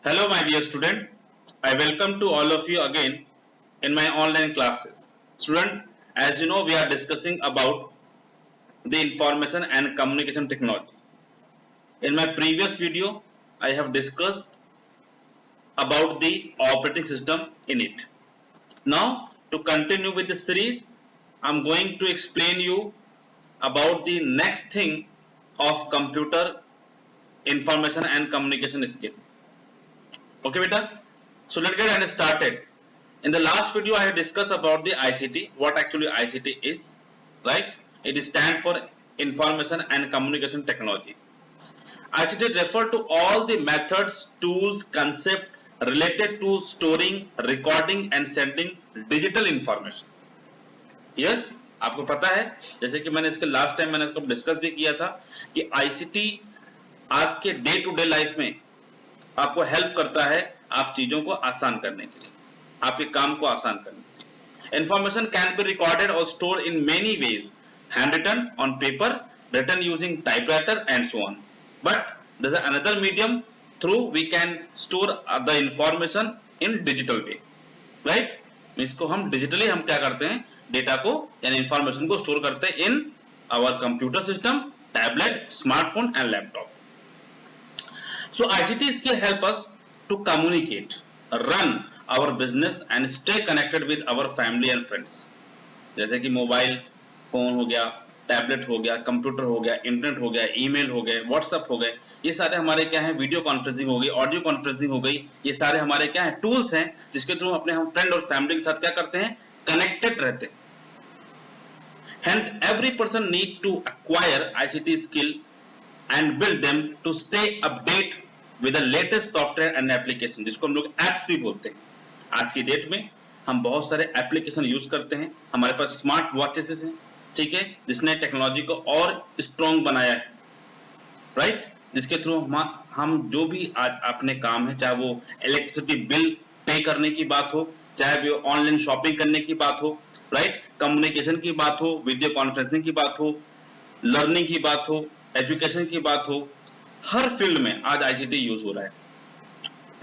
Hello, my dear student. I welcome to all of you again in my online classes. Student, as you know, we are discussing about the information and communication technology. In my previous video, I have discussed about the operating system in it. Now, to continue with the series, I'm going to explain you about the next thing of computer information and communication skill. Okay, beta? So let's get started. In the last video, I have discussed about the ICT, what actually ICT is, right? It stands for Information and Communication Technology. ICT refer to all the methods, tools, concept related to storing, recording and sending digital information. Yes, आपको पता है, जैसे कि मैंने इसके last time मैंने इसको discuss भी किया था कि ICT आज के डे टू डे लाइफ में आपको हेल्प करता है आप चीजों को आसान करने के लिए, आपके काम को आसान करने के लिए. Information can be recorded or stored in many ways, handwritten on paper, written using typewriter and so on. But there is another medium through we can store the information in digital way, right? इसको हम digitally हम क्या करते हैं, data को यानी information को store करते हैं in our computer system, tablet, smartphone and laptop. So ICT skill help us to communicate, run our business and stay connected with our family and friends. जैसे कि मोबाइल फोन हो गया, tablet हो गया, computer हो गया, इंटरनेट हो गया, ईमेल हो गए, व्हाट्सएप हो गए, ये सारे हमारे क्या है, वीडियो कॉन्फ्रेंसिंग हो गई, ऑडियो कॉन्फ्रेंसिंग हो गई, ये सारे हमारे क्या है, टूल्स हैं जिसके थ्रू अपने हम फ्रेंड और फैमिली के साथ क्या करते हैं, कनेक्टेड रहते हैं. Hence every person need to acquire ICT skill and build them to stay update with the latest software and application, जिसको हम लोग एप्स भी बोलते हैं. आज की डेट में हम बहुत सारे एप्लीकेशन यूज करते हैं, हमारे पास स्मार्ट वॉचेस हैं, ठीक है, जिसने टेक्नोलॉजी को और स्ट्रॉन्ग बनाया है, राइट, जिसके थ्रू हम जो भी आज अपने काम है, चाहे वो इलेक्ट्रिसिटी बिल पे करने की बात हो, चाहे वो ऑनलाइन शॉपिंग करने की बात हो, राइट, कम्युनिकेशन की बात हो, वीडियो कॉन्फ्रेंसिंग की बात हो, लर्निंग की बात हो, एजुकेशन की बात हो, हर फील्ड में आज आईसीटी यूज हो रहा है.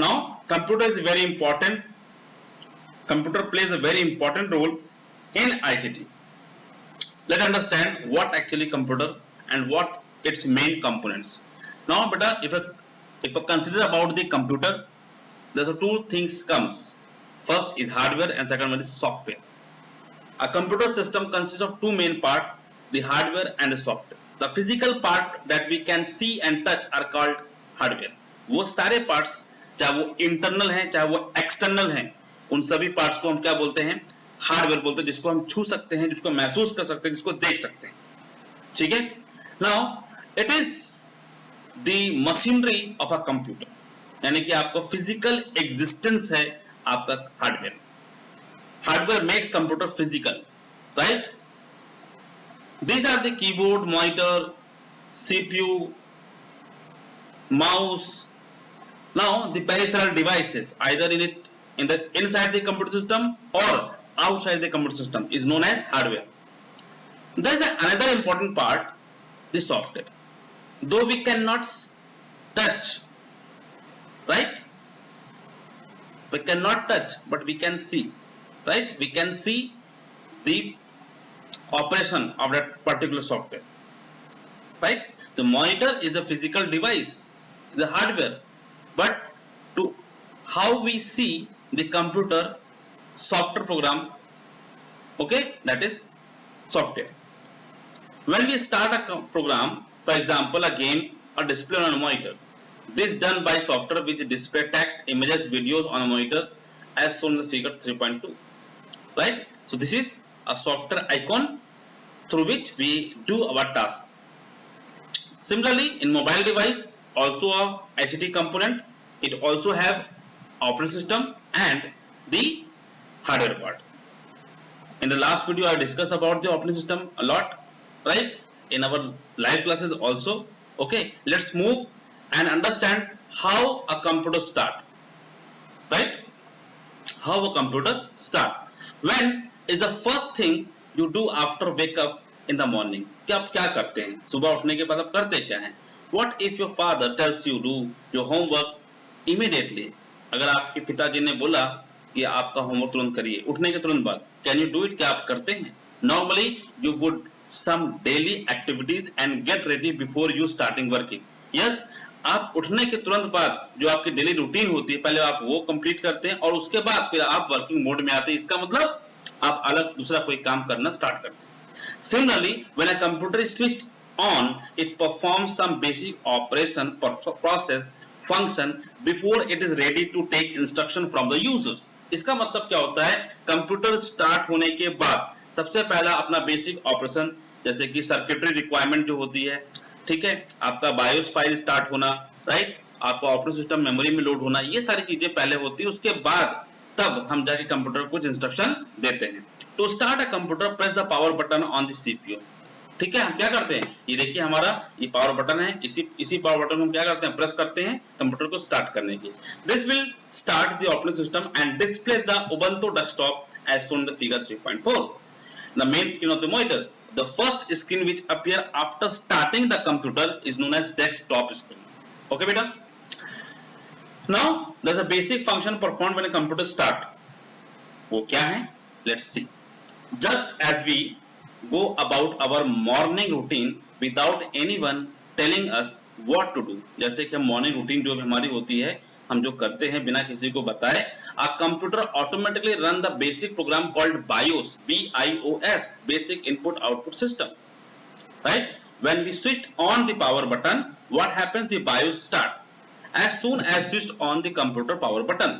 Now computer is very important, computer plays a very important role in ICT. Let understand what actually computer and what its main components. Now बेटा, if I consider about the computer, there's two things comes. First is hardware and second one is software. A computer system consists of two main parts, the hardware and the software. The physical part that we can see and touch are called hardware. वो सारे parts, चाहे वो internal हैं, चाहे वो external हैं, उन सभी parts को हम क्या बोलते हैं, hardware बोलते हैं, जिसको हम छू सकते हैं, जिसको महसूस कर सकते हैं, जिसको देख सकते हैं. ठीक है. Now it is the machinery of a computer, यानी कि आपका physical existence है आपका hardware. Hardware makes computer physical, right? These are the keyboard, monitor, CPU, mouse. Now the peripheral devices, either in the inside the computer system or outside the computer system, is known as hardware. There is another important part, the software. Though we cannot touch, right? We cannot touch, but we can see, right? We can see the operation of that particular software, right? The monitor is a physical device, the hardware, but to how we see the computer software program, okay, that is software. When we start a program, for example a game or display on a monitor, this done by software which display text, images, videos on a monitor as shown in the figure 3.2, right? So this is a software icon through which we do our task. Similarly, in mobile device, also a ICT component, it also have operating system and the hardware part. In the last video, I discussed about the operating system a lot, right? In our live classes also. Okay, let's move and understand how a computer start, right? How a computer start. When is the first thing you do after wake up in the morning? कि आप क्या करते हैं सुबह उठने के बाद, आप करते क्या हैं? What if your father tells you do your homework immediately अगर आपके पिताजी ने बोला कि आपका होमवर्क तुरंत करिए, उठने के तुरंत बाद, कैन यू डू इट? क्या आप करते हैं? Normally you would some daily activities and get ready before you starting working. Yes, आप उठने के तुरंत बाद जो आपकी डेली रूटीन होती है पहले आप वो कंप्लीट करते हैं और उसके बाद फिर आप वर्किंग मोड में आते हैं। इसका मतलब आप अलग दूसरा कोई काम करना स्टार्ट करते हैं। Similarly when a computer is switched on, it performs some basic operation, process, function before it is ready to take instruction from the user. इसका मतलब क्या होता है? कंप्यूटर स्टार्ट होने के बाद सबसे पहला अपना बेसिक ऑपरेशन, जैसे कि सर्किटरी रिक्वायरमेंट जो होती है, ठीक है, आपका बायोस फाइल स्टार्ट होना, राइट, आपका ऑपरेटिंग सिस्टम मेमोरी में लोड होना, ये सारी चीजें पहले होती है। उसके बाद तब हम जाके कंप्यूटर को कुछ इंस्ट्रक्शन देते हैं। To start a computer, press the power button on the CPU. ठीक है, हम क्या करते हैं, ये देखिए हमारा ये पावर बटन है, इसी पावर बटन को हम क्या करते हैं, प्रेस करते हैं कंप्यूटर को स्टार्ट करने के। This will start the operating system and display the Ubuntu desktop as shown in the figure 3.4। The main screen of the monitor. The first screen which appear after starting the computer is known as desktop screen. Okay, beta. Now there's a basic function performed when a computer start. वो क्या है? Let's see. Just as we go about our morning routine without anyone telling us what to do. जैसे कि morning routine जो हमारी होती है, हम जो करते हैं बिना किसी को बताए, a computer automatically run the basic program called BIOS, BIOS, basic input output system, right? When we switched on the power button, what happens? The BIOS start. As soon as switched on the computer power button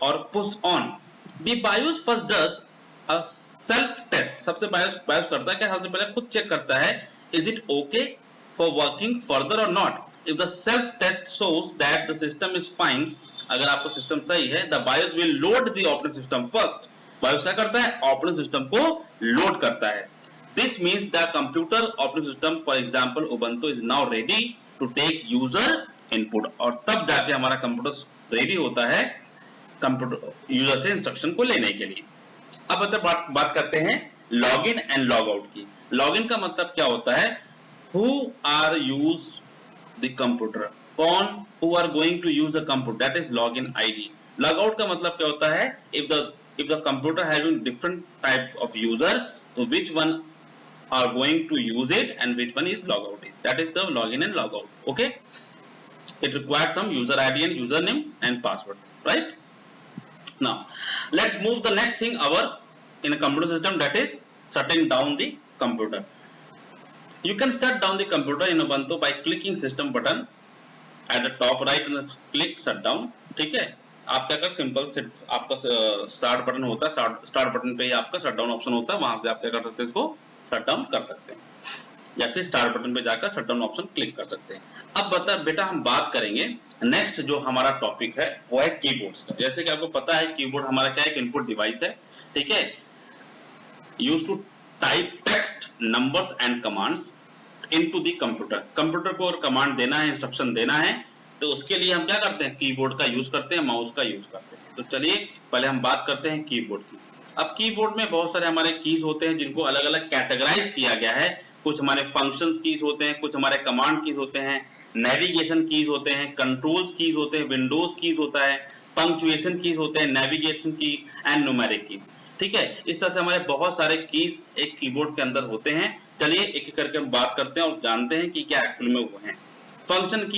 or pushed on, the BIOS first does a self test. सबसे BIOS करता है क्या? सबसे पहले खुद check करता है, is it okay for working further or not? If the self test shows that the system is fine, अगर आपको सिस्टम सही है, the BIOS will load the operating system first. BIOS क्या करता है? ऑपरेटिंग सिस्टम को लोड करता है। This means the computer operating system, for example Ubuntu, is now ready to take user input, और तब जाके हमारा कंप्यूटर रेडी होता है कंप्यूटर यूजर से इंस्ट्रक्शन को लेने के लिए। अब बात करते हैं लॉगिन एंड लॉग आउट की। लॉगिन का मतलब क्या होता है? Who are use the computer, कौन, who are going to use the computer, that is login ID. Log out का मतलब क्या होता है? If the computer having different type of user, so which one are going to use it and which one is log out, that is the login and log out. Okay, it requires some user ID and username and password, right? Now let's move the next thing in a computer system, that is shutting down the computer. You can shut down the computer in Ubuntu by clicking system button at the top right and click shut down. ठीक है, आप क्या कर, simple से आपका start button होता है, start button पे ही आपका शट डाउन ऑप्शन होता है, वहां से आप क्या कर सकते हैं, इसको शट डाउन कर सकते हैं, या फिर स्टार्ट बटन पे जाकर शट डाउन ऑप्शन क्लिक कर सकते हैं। अब बेटा हम बात करेंगे नेक्स्ट जो हमारा टॉपिक है वो है कीबोर्ड्स का। जैसे कि आपको पता है कीबोर्ड हमारा क्या है, एक इनपुट डिवाइस है, ठीक है, used to type text, numbers and commands into the computer. Computer को कमांड देना है, इंस्ट्रक्शन देना है, तो उसके लिए हम क्या करते हैं, कीबोर्ड का यूज करते हैं, माउस का यूज करते हैं। तो चलिए पहले हम बात करते हैं कीबोर्ड की। अब कीबोर्ड में बहुत सारे हमारे कीज होते हैं जिनको अलग अलग कैटेगराइज किया गया है। कुछ हमारे फंक्शंस कीज होते हैं, कुछ हमारे कमांड कीज होते हैं, नेविगेशन कीज होते हैं, कंट्रोल्स कीज होते हैं, विंडोज कीज होता है, पंक्चुएशन कीज होते हैं, नेविगेशन की एंड न्यूमेरिक कीज। ठीक है, इस तरह से हमारे बहुत सारे कीज एक कीबोर्ड के अंदर होते हैं। चलिए एक एक करके हम बात करते हैं और जानते हैं कि क्या एक्चुअल में वो हैं। Function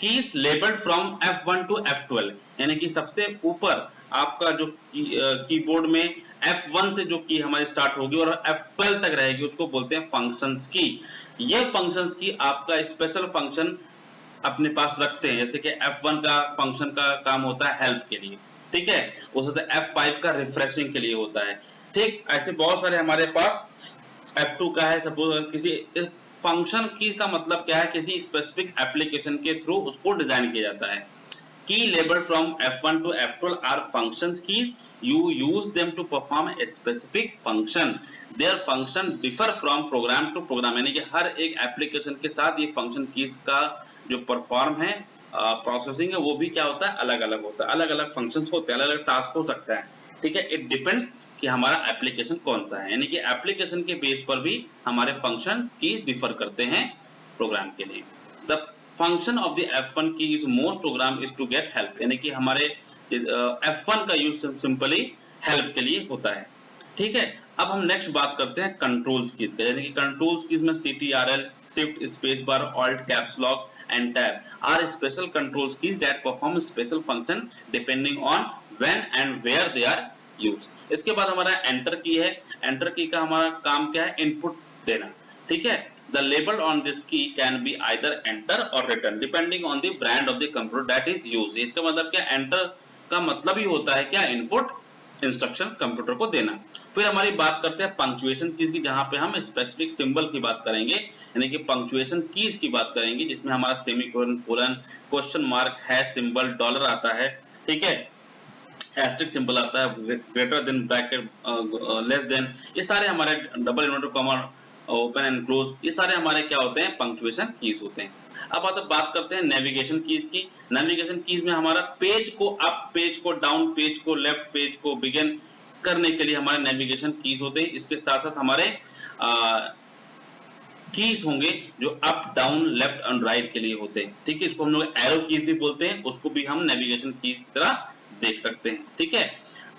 keys labelled from F1 to F12, यानी कि सबसे ऊपर आपका जो कीबोर्ड में F1 से जो की हमारी स्टार्ट होगी और F12 तक रहेगी, उसको बोलते हैं फंक्शंस की। ये फंक्शंस की आपका स्पेशल फंक्शन अपने पास रखते हैं, जैसे कि F1 का फंक्शन का काम होता है हेल्प के लिए, ठीक है, उससे F5 का रिफ्रेशिंग के लिए होता है। ठीक, ऐसे बहुत सारे हमारे पास F2 का है। सपोज किसी फंक्शन की का मतलब क्या है, किसी स्पेसिफिक एप्लीकेशन के थ्रू उसको डिजाइन किया जाता है। Key labelled from F1 to F12 are functions keys, you use them to perform a specific function. Their function differ from program to program, यानी कि हर एक एप्लीकेशन के साथ ये फंक्शन कीज का जो परफॉर्म है, प्रोसेसिंग है, वो भी क्या होता है, अलग अलग होता है, अलग अलग फंक्शंस होते हैं, अलग अलग टास्क हो सकता है। ठीक है, इट डिपेंड्स कि हमारा एप्लीकेशन कौन सा है, यानी कि एप्लीकेशन के बेस पर भी हमारे फंक्शन की डिफर करते हैं प्रोग्राम के लिए। The function of the F1 key is most program is to get help, यानी कि हमारे F1 का यूज सिंपली हेल्प के लिए होता है। ठीक है, अब हम नेक्स्ट बात करते हैं कंट्रोल्स कीज का, यानी कि कंट्रोल्स कीज में CTRL, shift, space bar, alt, caps lock and tab are special controls keys that perform special function depending on when and where they are use. इसके बाद हमारा एंटर की है। एंटर की का हमारा काम क्या है, इनपुट देना। ठीक है, the label on this key can be either enter or return depending on the brand of the computer that is used। इसका मतलब क्या, एंटर का मतलब ही होता है क्या, इनपुट इंस्ट्रक्शन कंप्यूटर को देना। फिर हमारी बात करते हैं पंक्चुएशन कीज की, जहां पे हम स्पेसिफिक सिंबल की बात करेंगे, यानी कि पंक्चुएशन कीज की बात करेंगे, जिसमें हमारा semicolon, colon, question mark, hash symbol, dollar आता है। ठीक है, एस्टेरिस्क सिंबल आता है, greater than, bracket, less than, ये सारे हमारे double inverted comma, open and close, ये सारे हमारे क्या होते हैं, पंक्चुएशन कीज होते हैं। अब बात करते हैं नेविगेशन कीज की। नेविगेशन कीज में हमारा पेज को अप, पेज को डाउन, पेज को लेफ्ट, पेज को बिगिन करने के लिए हमारे नेविगेशन कीज होते हैं। इसके साथ साथ हमारे कीज होंगे जो up, down, left and right के लिए होते हैं। ठीक है, इसको हम लोग एरो कीज भी बोलते हैं, उसको भी हम नेविगेशन कीज की तरह देख सकते हैं। ठीक है,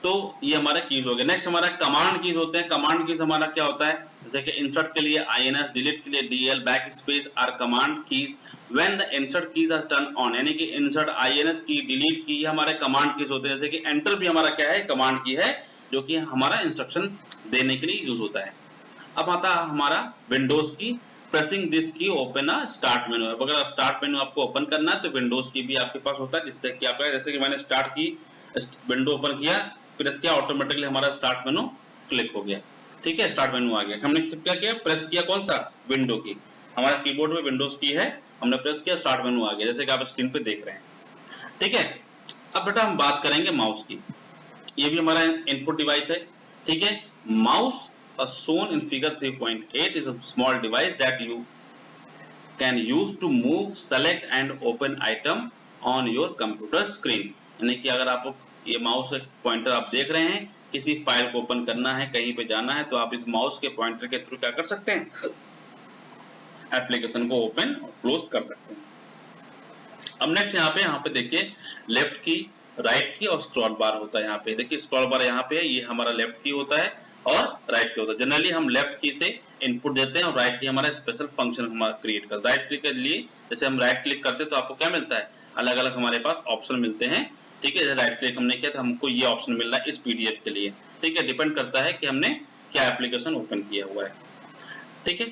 तो ये हमारा कीज हो गया। नेक्स्ट हमारा कमांड कीज होते हैं। कमांड कीज हमारा क्या होता है, जैसे कि इंसर्ट के लिए INS, डिलीट के लिए DL, back space are command keys when the insert keys are turn on, यानी कि इंसर्ट, INS की, डिलीट की, ये हमारे कमांड कीज होते हैं। जैसे कि एंटर भी हमारा क्या है, कमांड की है, जो कि हमारा इंस्ट्रक्शन देने के लिए यूज होता है। अब आता है हमारा विंडोज की। प्रेसिंग दिस की ओपन अ स्टार्ट मेनू। अगर स्टार्ट मेनू आपको ओपन करना है तो विंडोज की भी आपके पास होता है, जिससे कि आपका, जैसे कि मैंने स्टार्ट की, विंडो ओपन किया, प्रेस किया, ऑटोमेटिकली हमारा स्टार्ट मेनू क्लिक हो गया। ठीक है, स्टार्ट मेनू आ गया। हमने क्या किया, प्रेस किया, कौन सा, विंडो की, हमारा कीबोर्ड में विंडोज की है, हमने प्रेस किया, स्टार्ट मेनू आ गया, जैसे कि आप स्क्रीन पे देख रहे हैं। ठीक है, अब बेटा हम बात करेंगे माउस की। ये भी हमारा इनपुट डिवाइस है। ठीक है, mouse shown in figure 3.8 is a small device that you can use to move, select and open item on your computer screen। यानी कि अगर आप ये माउस पॉइंटर आप देख रहे हैं, किसी फाइल को ओपन करना है, कहीं पे जाना है, तो आप इस माउस के पॉइंटर के थ्रू क्या कर सकते हैं, एप्लीकेशन को ओपन और क्लोज कर सकते हैं। अब नेक्स्ट यहाँ पे देखिए, लेफ्ट की, राइट की और स्क्रॉल बार होता है। यहाँ पे देखिए स्क्रॉल बार यहाँ पे है, ये हमारा लेफ्ट की होता है और राइट की होता है। जनरली हम लेफ्ट की से इनपुट देते हैं और राइट की हमारा स्पेशल फंक्शन हमारा क्रिएट करता है। राइट क्लिक के लिए जैसे हम राइट क्लिक करते हैं तो आपको क्या मिलता है, अलग अलग हमारे पास ऑप्शन मिलते हैं। ठीक है, जैसे राइट क्लिक हमने किया तो हमको ये ऑप्शन मिल रहा है इस PDF के लिए। ठीक है, डिपेंड करता है कि हमने क्या एप्लीकेशन ओपन किया हुआ है। ठीक है,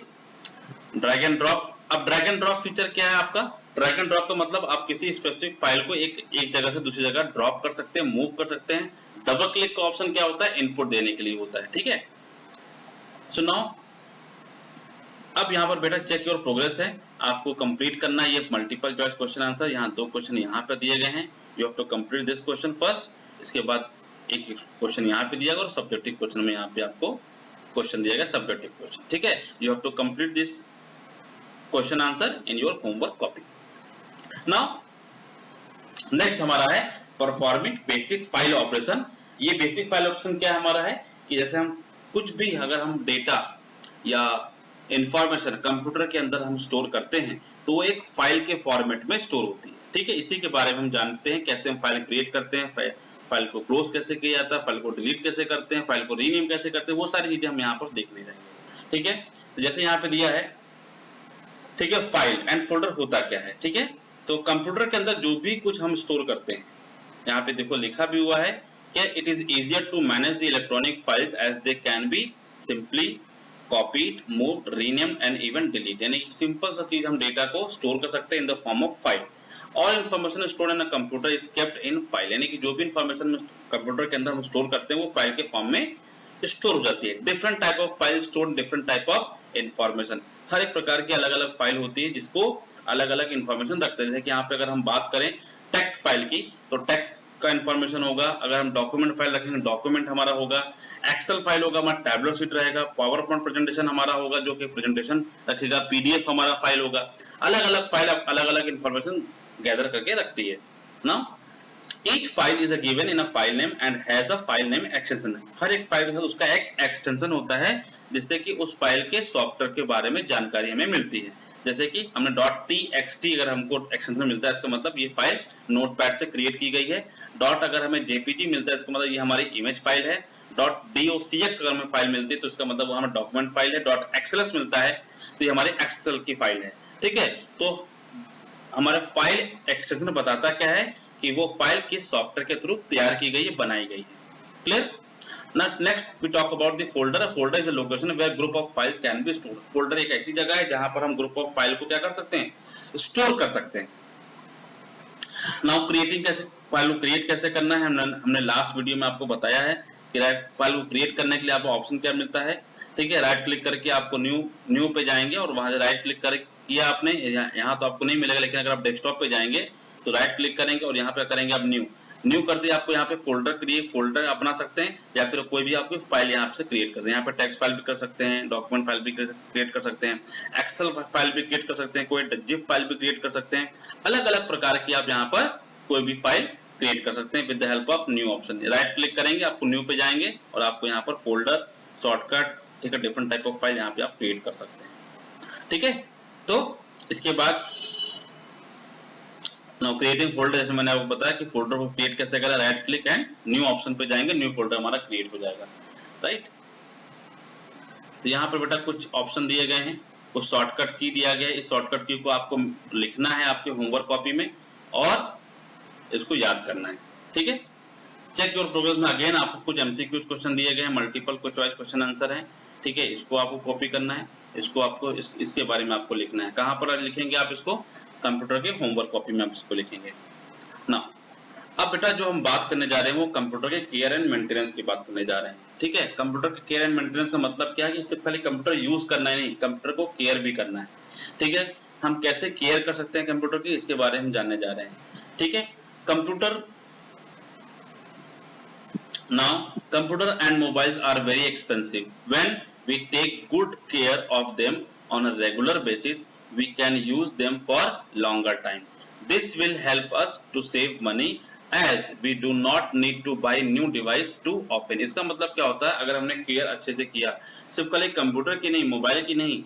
ड्रैग एंड ड्रॉप। अब ड्रैग एंड ड्रॉप फीचर क्या है आपका, ड्रैग एंड ड्रॉप का मतलब आप किसी स्पेसिफिक फाइल को एक जगह से दूसरी जगह ड्रॉप कर सकते हैं, मूव कर सकते हैं। डबल क्लिक का ऑप्शन क्या होता है, इनपुट देने के लिए होता है। ठीक है, सो नाउ अब यहाँ पर बेटा चेक योर प्रोग्रेस है, आपको कंप्लीट करना है ये मल्टीपल चॉइस क्वेश्चन आंसर। यहाँ 2 क्वेश्चन यहाँ पे दिए गए हैं, you have to complete this question first. इसके बाद एक क्वेश्चन यहाँ पे दिया गया और सब्जेक्टिव क्वेश्चन में यहाँ पे आपको क्वेश्चन दिया गया, सब्जेक्टिव क्वेश्चन। ठीक है, you have to complete this question answer in your homework copy. Now next हमारा है परफॉर्मिंग बेसिक फाइल ऑपरेशन। ये बेसिक फाइल ऑपरेशन क्या हमारा है कि जैसे हम कुछ भी अगर हम डेटा या इंफॉर्मेशन कंप्यूटर के अंदर हम स्टोर करते हैं तो वो एक फाइल के फॉर्मेट में स्टोर होती है। ठीक है, इसी के बारे में हम जानते हैं, कैसे हम फाइल क्रिएट करते हैं, फाइल को क्लोज कैसे किया जाता है, फाइल को डिलीट कैसे करते हैं, फाइल को रीनेम कैसे करते हैं, वो सारी चीजें हम यहाँ पर देखने जाएंगे। ठीक है, तो जैसे यहाँ पे दिया है, ठीक है, फाइल एंड फोल्डर होता क्या है। ठीक है, तो कंप्यूटर के अंदर जो भी कुछ हम स्टोर करते हैं, यहाँ पे देखो लिखा भी हुआ है कि it is easier to manage the electronic files as they can be simply copied, moved, renamed and even delete. यानी सिंपल सा चीज हम डेटा को स्टोर कर सकते हैं in the form of file. All information stored in a computer is kept in file, यानी कि जो भी इन्फॉर्मेशन कंप्यूटर के अंदर हम स्टोर करते हैं वो फाइल के फॉर्म में स्टोर हो जाती है। Different type of file store different type of information. हर एक प्रकार की अलग अलग फाइल होती है जिसको अलग अलग इन्फॉर्मेशन रखते हैं। जैसे कि यहाँ पे अगर हम बात करें टेक्स्ट फाइल की तो टेक्स्ट का इन्फॉर्मेशन होगा, अगर हम डॉक्यूमेंट फाइल रखेंगे डॉक्यूमेंट हमारा होगा, एक्सेल फाइल होगा हमारा टैबलो शीट रहेगा, पावर पॉइंट प्रेजेंटेशन हमारा होगा जो कि प्रेजेंटेशन रखेगा, PDF हमारा फाइल होगा। अलग अलग फाइल अलग अलग इन्फॉर्मेशन गैदर करके रखती है ना। Each file is a given in a file name and has a file name extension। हर एक फाइल के साथ उसका एक एक्सटेंशन होता है जिससे कि उस फाइल के सॉफ्टवेयर के बारे में जानकारी हमें मिलती है। जैसे कि हमने .txt अगर हमको एक्सटेंशन मिलता है इसका मतलब ये फाइल नोटपैड से क्रिएट की गई है। डॉट अगर हमें जेपीजी मिलता है इसका मतलब ये हमारी इमेज फाइल है। .docx अगर हमें फाइल मिलती है तो इसका मतलब वो हमारा डॉक्यूमेंट फाइल है। .xls मिलता है तो ये हमारी एक्सेल की फाइल है। ठीक है, तो हमारा फाइल एक्सटेंशन बताता क्या है कि वो फाइल किस सॉफ्टवेयर के थ्रू तैयार की गई है, बनाई गई है। Clear? Next we talk about the folder. A folder is a location where group of files can be stored. Folder एक ऐसी जगह है जहां पर हम ग्रुप ऑफ फाइल को क्या कर सकते हैं, स्टोर कर सकते हैं। नाउ क्रिएटिंग कैसे, फाइल को क्रिएट कैसे करना है हमने लास्ट वीडियो में आपको बताया है कि फाइल को क्रिएट करने के लिए आपको ऑप्शन क्या मिलता है। ठीक है, राइट क्लिक करके आपको न्यू पे जाएंगे और वहां से राइट क्लिक कर किया आपने, यहाँ तो आपको नहीं मिलेगा लेकिन अगर आप डेस्कटॉप पे जाएंगे तो राइट क्लिक करेंगे और यहाँ पे करेंगे आप न्यू कर दिया। आपको यहाँ पे फोल्डर अपना सकते हैं या फिर कोई भी आपकी फाइल यहाँ से क्रिएट कर सकते हैं। यहाँ पे टेक्स्ट फाइल भी कर सकते हैं, डॉक्यूमेंट फाइल भी क्रिएट कर सकते हैं, एक्सेल फाइल भी क्रिएट कर सकते हैं, कोई जिप फाइल भी क्रिएट कर सकते हैं। अलग अलग प्रकार की आप यहाँ पर कोई भी फाइल क्रिएट कर सकते हैं with the help of new option. Right click करेंगे, आपको न्यू पे जाएंगे और आपको यहाँ पर फोल्डर, शॉर्टकट, ठीक है, डिफरेंट टाइप ऑफ फाइल यहाँ पे आप क्रिएट कर सकते हैं। ठीक है, तो इसके बाद नाउ क्रिएटिंग फोल्डर, जैसे मैंने आपको बताया कि फोल्डर को क्रिएट कैसे करें, right click and new option पे जाएंगे, न्यू फोल्डर हमारा क्रिएट हो जाएगा। राइट, तो यहाँ पर बेटा कुछ ऑप्शन दिए गए हैं, कुछ शॉर्टकट की दिया गया है। इस शॉर्टकट की को आपको लिखना है आपके होमवर्क कॉपी में और इसको याद करना है। ठीक है, चेक योर प्रोग्रेस में अगेन आपको कुछ एमसीक्यूज क्वेश्चन दिए गए हैं, मल्टीपल चॉइस क्वेश्चन आंसर है। ठीक है, इसको आपको कॉपी करना है, इसको आपको इसके बारे में आपको लिखना है। कहाँ पर लिखेंगे आप इसको, कंप्यूटर के होमवर्क कॉपी में आप इसको लिखेंगे ना। अब बेटा जो हम बात करने जा रहे हैं वो कंप्यूटर के केयर एंड मेंटेनेंस की बात करने जा रहे हैं। ठीक है, कंप्यूटर के केयर एंड मेंटेनेंस का मतलब क्या है कि सिर्फ खाली कंप्यूटर यूज करना ही नहीं, कंप्यूटर को केयर भी करना है। ठीक है, हम कैसे केयर कर सकते हैं कंप्यूटर की, इसके बारे में जानने जा रहे हैं। ठीक है, computer now computer and mobiles are very expensive. When we take good care of them on a regular basis, we can use them for longer time. This will help us to save money as we do not need to buy new device too often. इसका मतलब क्या होता है, अगर हमने care अच्छे से किया, सिर्फ कल कंप्यूटर की नहीं, मोबाइल की नहीं,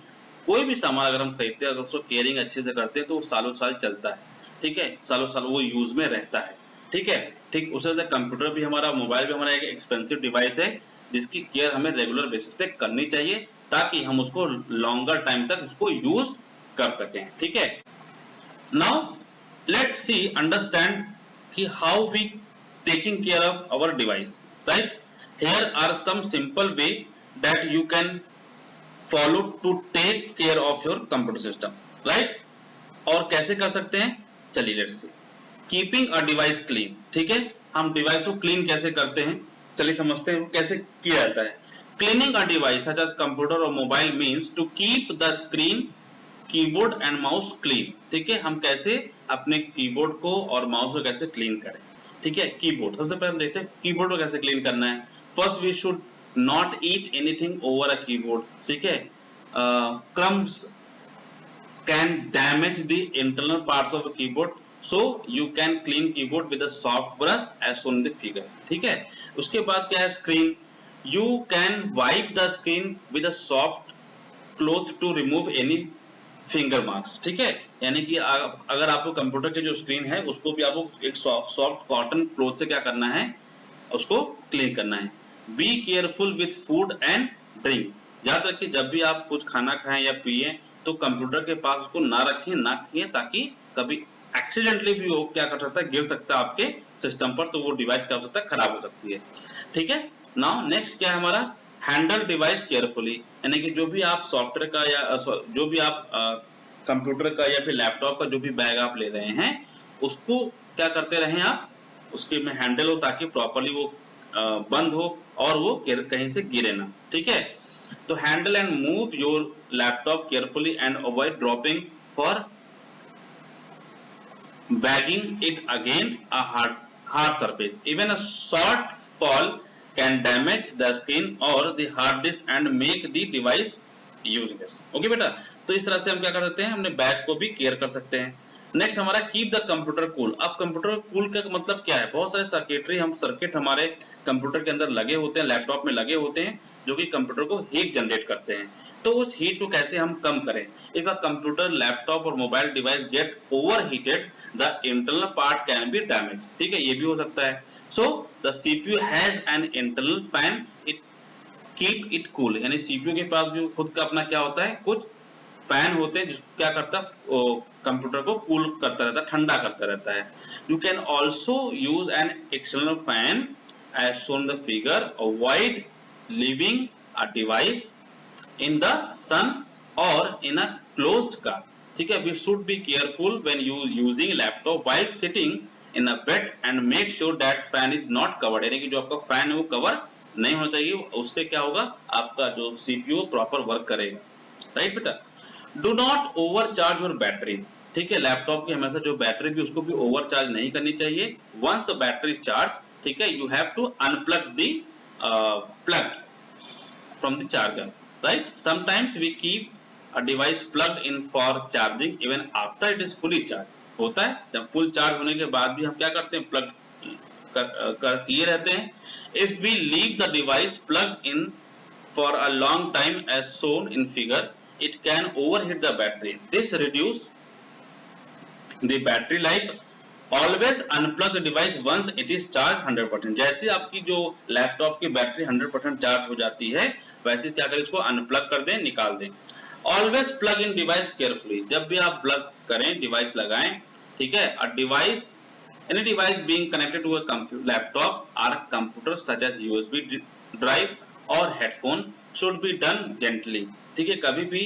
कोई भी सामान अगर हम खरीदते हैं अगर उसको केयरिंग अच्छे से करते हैं तो वो सालों साल चलता है। ठीक है, सालों साल वो यूज में रहता है। ठीक है, ठीक उसी तरह से कंप्यूटर भी हमारा, मोबाइल भी हमारा एक एक्सपेंसिव डिवाइस है जिसकी केयर हमें रेगुलर बेसिस पे करनी चाहिए ताकि हम उसको लॉन्गर टाइम तक उसको यूज कर सकें। ठीक है, नाउ लेट्स सी अंडरस्टैंड कि how we taking care of our device. Right, here are some simple way that you can follow to take care of your computer system. Right, और कैसे कर सकते हैं, चलिए let's see. Keeping a device clean. ठीक है, हम device को क्लीन कैसे करते हैं, चलिए समझते हैं वो कैसे किया जाता है। Cleaning a device such as computer और mobile means to keep the screen, keyboard and mouse clean. ठीक है, हम कैसे अपने कीबोर्ड को और माउस को कैसे क्लीन करें। ठीक है, कीबोर्ड सबसे पहले हम देखते हैं कीबोर्ड को कैसे क्लीन करना है। First we should not eat anything over a keyboard. ठीक है, crumbs can damage the internal parts of a keyboard, so you can clean keyboard with a soft brush as shown in the figure. ठीक है, उसके बाद क्या है, screen, you can wipe the screen with a soft cloth to remove any finger marks. ठीक है, यानी कि अगर आपको कंप्यूटर के जो स्क्रीन है उसको भी आपको एक सॉफ्ट कॉटन क्लॉथ से क्या करना है, उसको क्लीन करना है। Be careful with food and drink. याद रखिए जब भी आप कुछ खाना खाएं या पिए तो कंप्यूटर के पास उसको ना रखें, ना किए, ताकि कभी एक्सीडेंटली भी वो क्या कर सकता है, गिर सकता है आपके सिस्टम पर, तो वो डिवाइस क्या हो सकता है, खराब हो सकती है। ठीक है, नाउ नेक्स्ट क्या है हमारा, हैंडल डिवाइस केयरफुली। यानी कि जो भी आप सॉफ्टवेयर का या जो भी आप कंप्यूटर का या फिर लैपटॉप का जो भी बैग आप ले रहे हैं उसको क्या करते रहें आप, उसके में हैंडल हो ताकि प्रॉपर्ली वो बंद हो और वो कहीं से गिरे ना। ठीक है, तो handle and move your laptop carefully and avoid dropping for bagging it against a hard surface. Even a short fall can damage the screen or the hard disk and make the device useless. Okay बेटा, तो इस तरह से हम क्या कर सकते हैं, हमने बैग को भी केयर कर सकते हैं। नेक्स्ट हमारा कीप द कंप्यूटर कूल। अब कंप्यूटर कूल का मतलब क्या है, बहुत सारे सर्किट हमारे कंप्यूटर के अंदर लगे होते हैं, लैपटॉप में लगे होते हैं जो कि कंप्यूटर को हीट जनरेट करते हैं। तो उस हीट को कैसे हम कम करें? If a computer, laptop और mobile device get overheated, the internal part can be damaged. ठीक है, ये भी हो सकता है. So the CPU has an internal fan, it keep it cool. यानी CPU के पास भी खुद का अपना क्या होता है, कुछ फैन होते हैं जो क्या करता है, कंप्यूटर को कूल करता रहता है, ठंडा करता रहता है. You can also use an external fan as shown in the figure. Avoid leaving a device in the sun or in a closed car. ठीक है, we should be careful when you using laptop while sitting in a bed and make sure that fan is not covered. यानी कि जो आपका fan है वो cover नहीं होना चाहिए, उससे क्या होगा, आपका जो CPU प्रॉपर वर्क करेगा. राइट बेटा. Do not overcharge your battery. ठीक है, लैपटॉप की हमेशा जो बैटरी भी उसको भी ओवरचार्ज नहीं करनी चाहिए. वंस द बैटरी चार्ज, ठीक है, you have to unplug the plug from the charger. Right. Sometimes we keep a device plugged in for charging even after it is fully charge. होता है जब फुल चार्ज होने के बाद भी हम क्या करते हैं, प्लग किए रहते हैं. If we leave the device plug in for a long time as shown in figure, it can overheat the battery. This reduce the battery life. Always unplug the device once it is charged 100%. जैसे आपकी जो laptop की battery 100% charge हो जाती है, वैसे क्या करें, इसको अनप्लग कर दें, निकाल दें. Always plug in device carefully. जब भी आप प्लग करें, डिवाइस लगाएं, ठीक है. A device, any device being connected to a computer, laptop or computer such as USB drive or headphone should be done gently. ठीक है, कभी भी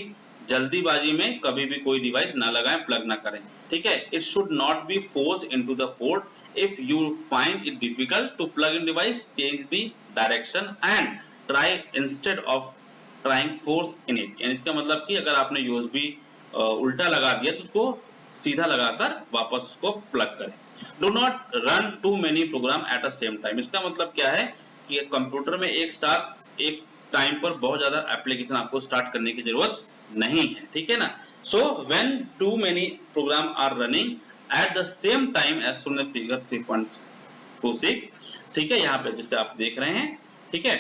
जल्दीबाजी में कभी भी कोई डिवाइस ना लगाएं, प्लग ना करें. ठीक है. It should not be force into the port. If you find it difficult to plug in device, change the direction and try instead of trying force in it. यानी इसका मतलब कि अगर आपने यूएसबी उल्टा लगा दिया तो उसको सीधा लगाकर वापस उसको प्लग करें. Do not run too many program at a same time. इसका मतलब क्या है कि कंप्यूटर में एक साथ एक टाइम पर बहुत ज्यादा एप्लीकेशन आपको स्टार्ट करने की जरूरत नहीं है. ठीक है ना. So when too many program are running at the same time as shown in figure 3.26. ठीक है, यहाँ पे जैसे आप देख रहे हैं. ठीक है,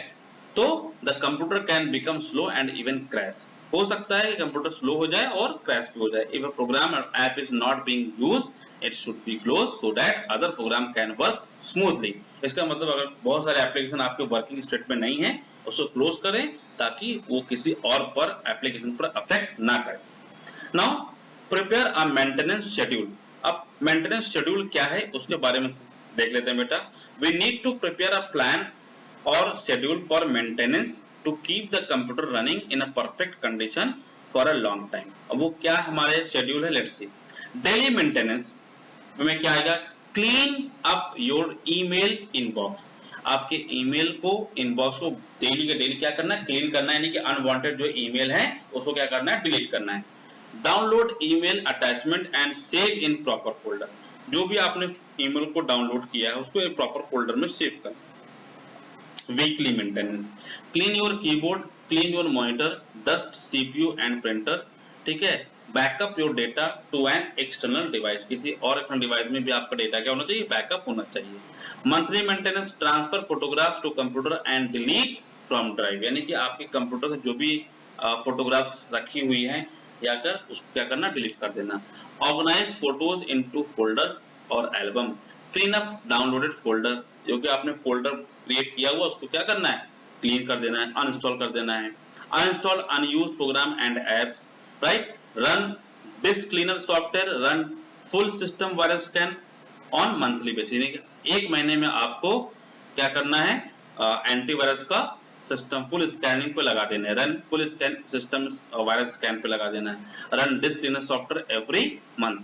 तो the computer can become slow and even crash. हो सकता है कि कंप्यूटर स्लो हो जाए और क्रैश भी हो जाए. इफ अ प्रोग्राम और app is not being used, it should be closed so that other program can work smoothly. इसका मतलब अगर बहुत सारे एप्लीकेशन आपके वर्किंग स्टेट में नहीं है, उसको क्लोज करें ताकि वो किसी और पर एप्लीकेशन पर अफेक्ट ना करे. Now prepare a maintenance schedule. अब मेंटेनेंस शेड्यूल क्या है उसके बारे में देख लेते हैं बेटा. We need to prepare a plan और schedule for maintenance to keep the computer running in a perfect condition for a long time. अब वो क्या हमारे शेड्यूल है, लेट्स सी. डेली मेंटेनेंस में क्या आएगा, clean up your email inbox. आपके ईमेल को इनबॉक्स को डेली का डेली क्या करना है, क्लीन करना है. यानी कि अनवांटेड जो ईमेल है उसको क्या करना है, डिलीट करना है. Download email attachment and save in proper folder. जो भी आपने ईमेल को डाउनलोड किया है उसको एक प्रॉपर फोल्डर में सेव करना. Weekly maintenance. Clean your keyboard, clean your monitor, dust CPU and printer. ठीक है. Backup your data to an external device. किसी और एक्सटर्नल डिवाइस में भी आपका डेटा क्या होना चाहिए, बैकअप होना चाहिए. Monthly maintenance. Transfer photograph to computer and delete from drive. यानी कि आपके कंप्यूटर से जो भी फोटोग्राफ्स रखी हुई हैं या कर उसको क्या करना, डिलीट कर देना. ऑर्गेनाइज फोटोज इनटू फोल्डर और album. Clean up downloaded folder. जो कि आपने फोल्डर क्रिएट किया हुआ उसको क्या करना है, क्लीन कर देना है, अनइंस्टॉल कर देना है. Uninstall unused program and apps. Right. Run disk cleaner software, run full system virus scan on monthly basis. यानी कि एक महीने में आपको क्या करना है, एंटीवायरस का सिस्टम फुल स्कैनिंग पे लगा देना है. Run full scan system virus scan पे लगा देना है. Run disk cleaner software every month.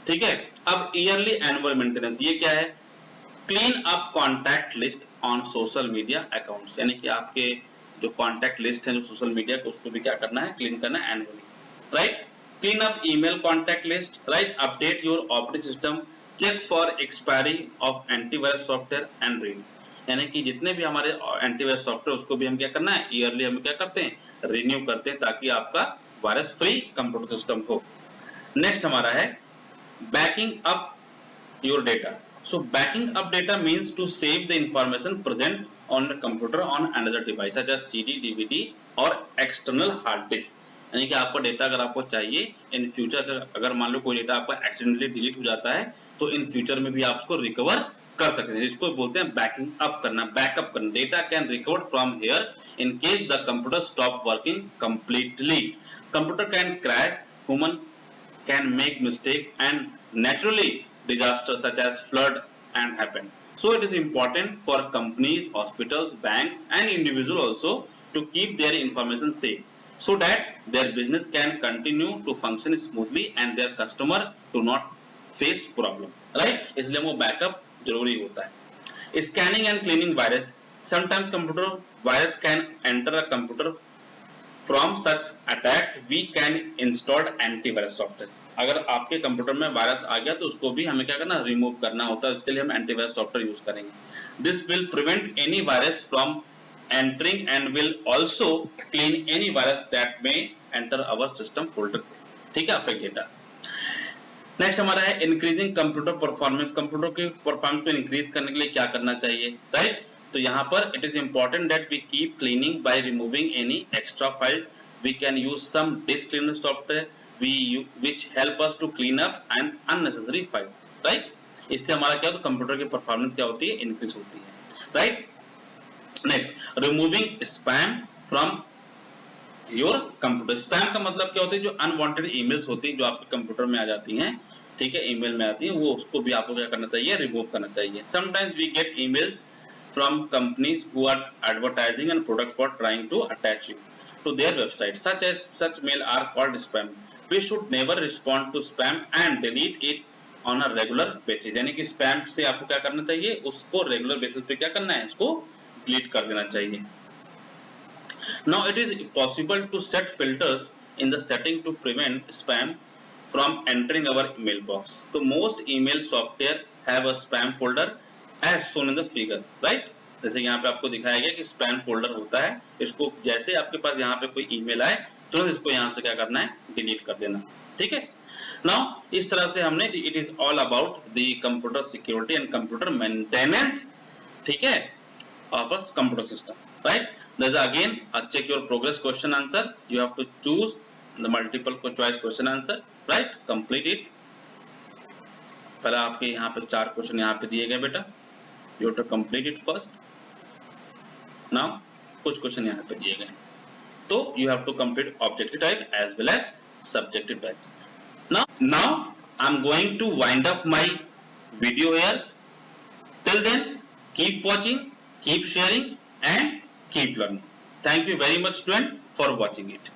ठीक है. अब ईयरली एनुअल मेंटेनेंस. ये क्या है, clean up contact list on social media accounts. यानी कि आपके जो कॉन्टैक्ट लिस्ट है जो सोशल मीडिया को उसको भी क्या करना है, क्लीन करना है annually. Right. Clean up email contact list, right? Update your operating system, check for expiry of antivirus software and renew. यानी कि जितने भी हमारे एंटीवायरस सॉफ्टवेयर उसको भी हम क्या करना है, ईयरली हम क्या करते हैं, रिन्यू करते हैं ताकि आपका वायरस फ्री कंप्यूटर सिस्टम हो. नेक्स्ट हमारा है backing up your data. So backing up data means to save the information present on the computer on another device such as CD, DVD और एक्सटर्नल हार्ड डिस्क. यानी कि आपका data अगर आपको चाहिए इन फ्यूचर, अगर मान लो कोई डेटा आपका एक्सीडेंटली डिलीट हो जाता है तो इन फ्यूचर में भी आप उसको रिकवर कर सकते हैं, इसको बोलते हैं बैकिंग अप करना, बैकअप करना। Data can recover from here in case the computer stop working completely. Computer can crash, human can make mistake, and naturally disasters such as flood and happen. So it is important for companies, hospitals, banks and individuals also to keep their information safe so that their business can continue to function smoothly and their customer do not face problem, right? इसलिए वो backup जरूरी होता है। Scanning and cleaning virus. Sometimes computer virus can enter a computer. From such attacks we can install antivirus software. अगर आपके computer में virus आ गया तो उसको भी हमें क्या करना, रिमूव करना होता है, इसके लिए हम एंटीवायरस सॉफ्टवेयर यूज करेंगे। This will prevent any virus from entering and will also clean any virus that may enter our system folder. ठीक है, अफेक्ट डेटा। नेक्स्ट हमारा है इंक्रीजिंग कंप्यूटर परफॉर्मेंस। कंप्यूटर के परफॉर्मेंस को इंक्रीज करने के लिए क्या करना चाहिए, राइट? तो यहाँ पर it is important that we keep cleaning by removing any extra files. We can use some disk cleaner software which help us to clean up and unnecessary files, right? इससे हमारा क्या होता है, कंप्यूटर की performance क्या होती है, increase होती है, right? Next, removing spam from your computer. Spam का मतलब क्या होता है, जो अनवांटेड ईमेल्स होती हैं जो आपके कंप्यूटर में आ जाती हैं, ठीक है, ईमेल में आती है, वो उसको भी आपको क्या करना चाहिए, रिमूव करना चाहिए। Sometimes we get emails from companies who are advertising and product for trying to attach you to their website. Such mail are called spam. We should never respond to spam and delete it on a regular basis. यानी कि spam से आपको क्या करना चाहिए, उसको regular basis पे क्या करना है, उसको delete कर देना चाहिए। Now it is possible to set filters in the setting to prevent spam from entering our email box. So most email software have a spam folder as shown in the figure, right? जैसे यहाँ पे आपको दिखाया गया कि spam folder होता है, इसको जैसे आपके पास यहाँ पे कोई ईमेल आए तुरंत इसको यहाँ से क्या करना है, डिलीट कर देना, ठीक है। नाउ इस तरह से हमने, it is all about the computer security and computer maintenance, ठीक है, of a computer system, right? There is again a check your progress question answer, you have to choose the multiple choice question answer, right? Complete it. पहले आपके यहाँ पे 4 question यहाँ पे दिए गए बेटा, you have to complete it first. Now कुछ क्वेश्चन यहाँ पे दिए गए, तो you have to complete objective type as well as subjective types. Now I'm going to wind up my video here. Till then, keep watching, keep sharing and keep learning. Thank you very much student for watching it.